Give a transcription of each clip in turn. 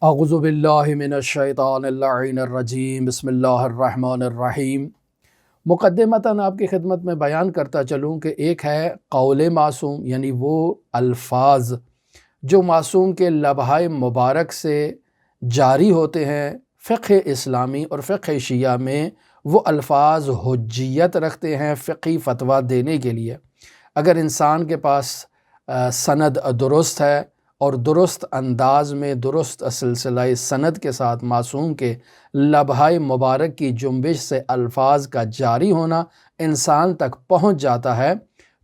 اعوذ باللہ من الشیطان اللعین الرجیم، بسم اللہ الرحمن الرحیم۔ مقدمتاً آپ کی خدمت میں بیان کرتا چلوں کہ ایک ہے قول معصوم، یعنی وہ الفاظ جو معصوم کے لبہائے مبارک سے جاری ہوتے ہیں۔ فقہ اسلامی اور فقہ شیعہ میں وہ الفاظ حجیت رکھتے ہیں فقہی فتویٰ دینے کے لیے۔ اگر انسان کے پاس سند درست ہے اور درست انداز میں درست سلسلہ سند کے ساتھ معصوم کے لبہائے مبارک کی جنبش سے الفاظ کا جاری ہونا انسان تک پہنچ جاتا ہے،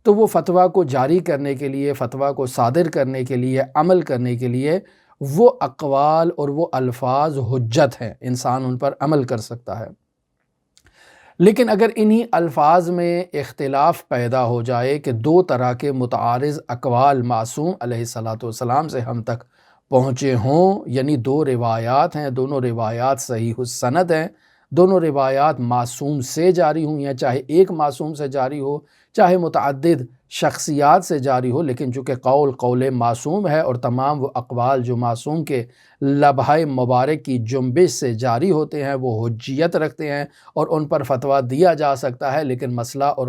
تو وہ فتویٰ کو جاری کرنے کے لیے، فتویٰ کو صادر کرنے کے لیے، عمل کرنے کے لیے وہ اقوال اور وہ الفاظ حجت ہیں، انسان ان پر عمل کر سکتا ہے۔ لیکن اگر انہی الفاظ میں اختلاف پیدا ہو جائے کہ دو طرح کے متعارض اقوال معصوم علیہ السلام سے ہم تک پہنچے ہوں، یعنی دو روایات ہیں، دونوں روایات صحیح السند ہیں، دونوں روایات معصوم سے جاری ہوں، یا چاہے ایک معصوم سے جاری ہو، چاہے متعدد شخصیات سے جاری ہو، لیکن چونکہ قول معصوم ہے اور تمام وہ اقوال جو معصوم کے لبہائے مبارک کی جنبش سے جاری ہوتے ہیں وہ حجیت رکھتے ہیں اور ان پر فتویٰ دیا جا سکتا ہے۔ لیکن مسئلہ اور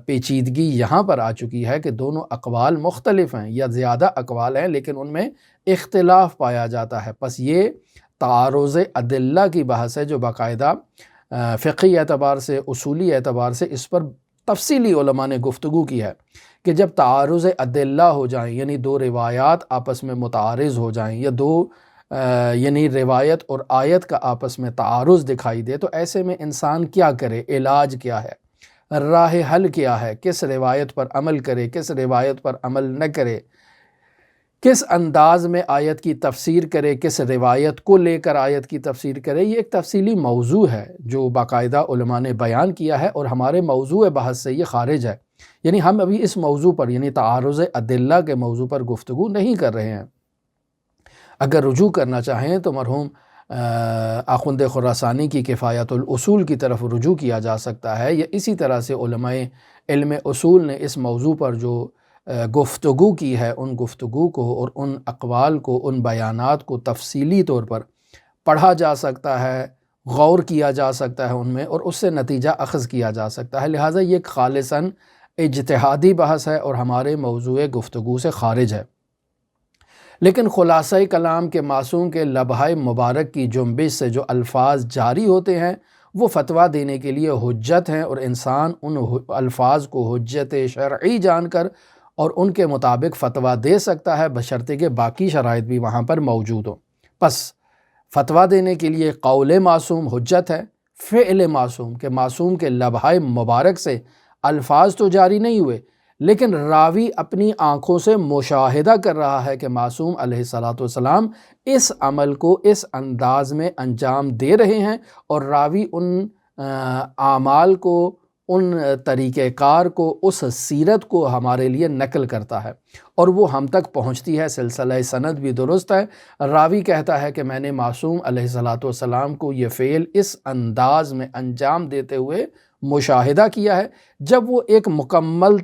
پیچیدگی یہاں پر آ چکی ہے کہ دونوں اقوال مختلف ہیں یا زیادہ اقوال ہیں، لیکن ان میں اختلاف پایا جاتا ہے۔ پس یہ تعارض ادلہ کی بحث ہے جو باقاعدہ فقہی اعتبار سے، اصولی اعتبار سے اس پر تفصیلی علماء نے گفتگو کی ہے کہ جب تعارض ادلہ ہو جائیں، یعنی دو روایات آپس میں متعارض ہو جائیں، یا دو یعنی روایت اور آیت کا آپس میں تعارض دکھائی دے، تو ایسے میں انسان کیا کرے، علاج کیا ہے، راہ حل کیا ہے، کس روایت پر عمل کرے، کس روایت پر عمل نہ کرے، کس انداز میں آیت کی تفسیر کرے، کس روایت کو لے کر آیت کی تفسیر کرے۔ یہ ایک تفصیلی موضوع ہے جو باقاعدہ علماء نے بیان کیا ہے اور ہمارے موضوع بحث سے یہ خارج ہے، یعنی ہم ابھی اس موضوع پر یعنی تعارض ادلہ کے موضوع پر گفتگو نہیں کر رہے ہیں۔ اگر رجوع کرنا چاہیں تو مرحوم آخوند خراسانی کی کفایت الاصول کی طرف رجوع کیا جا سکتا ہے، یا اسی طرح سے علماء علم اصول نے اس موضوع پر جو گفتگو کی ہے ان گفتگو کو اور ان اقوال کو، ان بیانات کو تفصیلی طور پر پڑھا جا سکتا ہے، غور کیا جا سکتا ہے ان میں، اور اس سے نتیجہ اخذ کیا جا سکتا ہے۔ لہٰذا یہ ایک خالصاً اجتہادی بحث ہے اور ہمارے موضوع گفتگو سے خارج ہے۔ لیکن خلاصہ کلام کے معصوم کے لبہائے مبارک کی جنبش سے جو الفاظ جاری ہوتے ہیں وہ فتویٰ دینے کے لیے حجت ہیں، اور انسان ان الفاظ کو حجت شرعی جان کر اور ان کے مطابق فتویٰ دے سکتا ہے، بشرطے کہ باقی شرائط بھی وہاں پر موجود ہوں۔ پس فتویٰ دینے کے لیے قول معصوم حجت ہے، فعل معصوم کہ معصوم کے لبہائے مبارک سے الفاظ تو جاری نہیں ہوئے، لیکن راوی اپنی آنکھوں سے مشاہدہ کر رہا ہے کہ معصوم علیہ السلام اس عمل کو اس انداز میں انجام دے رہے ہیں، اور راوی ان اعمال کو، ان طریقہ کار کو، اس سیرت کو ہمارے لیے نقل کرتا ہے اور وہ ہم تک پہنچتی ہے، سلسلہ سند بھی درست ہے۔ راوی کہتا ہے کہ میں نے معصوم علیہ السلام کو یہ فعل اس انداز میں انجام دیتے ہوئے مشاہدہ کیا ہے۔ جب وہ ایک مکمل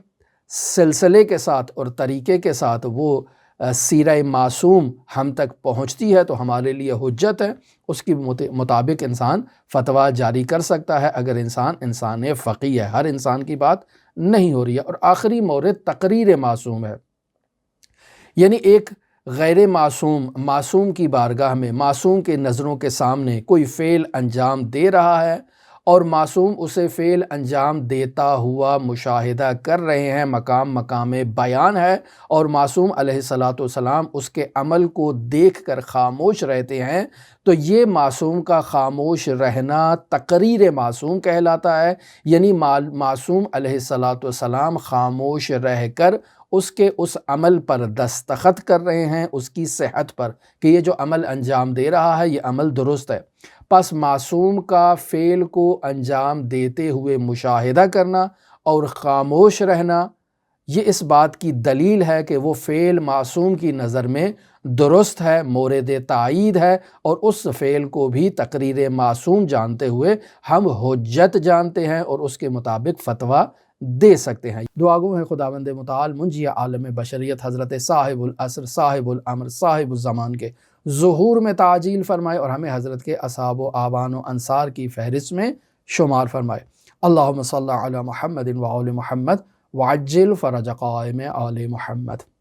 سلسلے کے ساتھ اور طریقے کے ساتھ وہ سیرہ معصوم ہم تک پہنچتی ہے تو ہمارے لیے حجت ہے، اس کی مطابق انسان فتویٰ جاری کر سکتا ہے اگر انسان فقیہ ہے۔ ہر انسان کی بات نہیں ہو رہی ہے۔ اور آخری مورد تقریر معصوم ہے، یعنی ایک غیر معصوم کی بارگاہ میں، معصوم کے نظروں کے سامنے کوئی فعل انجام دے رہا ہے اور معصوم اسے فعل انجام دیتا ہوا مشاہدہ کر رہے ہیں، مقام بیان ہے، اور معصوم علیہ السلام اس کے عمل کو دیکھ کر خاموش رہتے ہیں، تو یہ معصوم کا خاموش رہنا تقریر معصوم کہلاتا ہے۔ یعنی معصوم علیہ السلام خاموش رہ کر اس عمل پر دستخط کر رہے ہیں، اس کی صحت پر، کہ یہ جو عمل انجام دے رہا ہے یہ عمل درست ہے۔ پس معصوم کا فعل کو انجام دیتے ہوئے مشاہدہ کرنا اور خاموش رہنا، یہ اس بات کی دلیل ہے کہ وہ فعل معصوم کی نظر میں درست ہے، مورد تائید ہے، اور اس فعل کو بھی تقریر معصوم جانتے ہوئے ہم حجت جانتے ہیں اور اس کے مطابق فتویٰ دے سکتے ہیں۔ دعا گو ہے خداوند متعال منجی عالم بشریت حضرت صاحب العصر، صاحب الامر، صاحب الزمان کے ظہور میں تعجیل فرمائے اور ہمیں حضرت کے اصحاب و آبان و انصار کی فہرست میں شمار فرمائے۔ اللہم صلی علی محمد و آل محمد وعجل فرج قائم آل محمد۔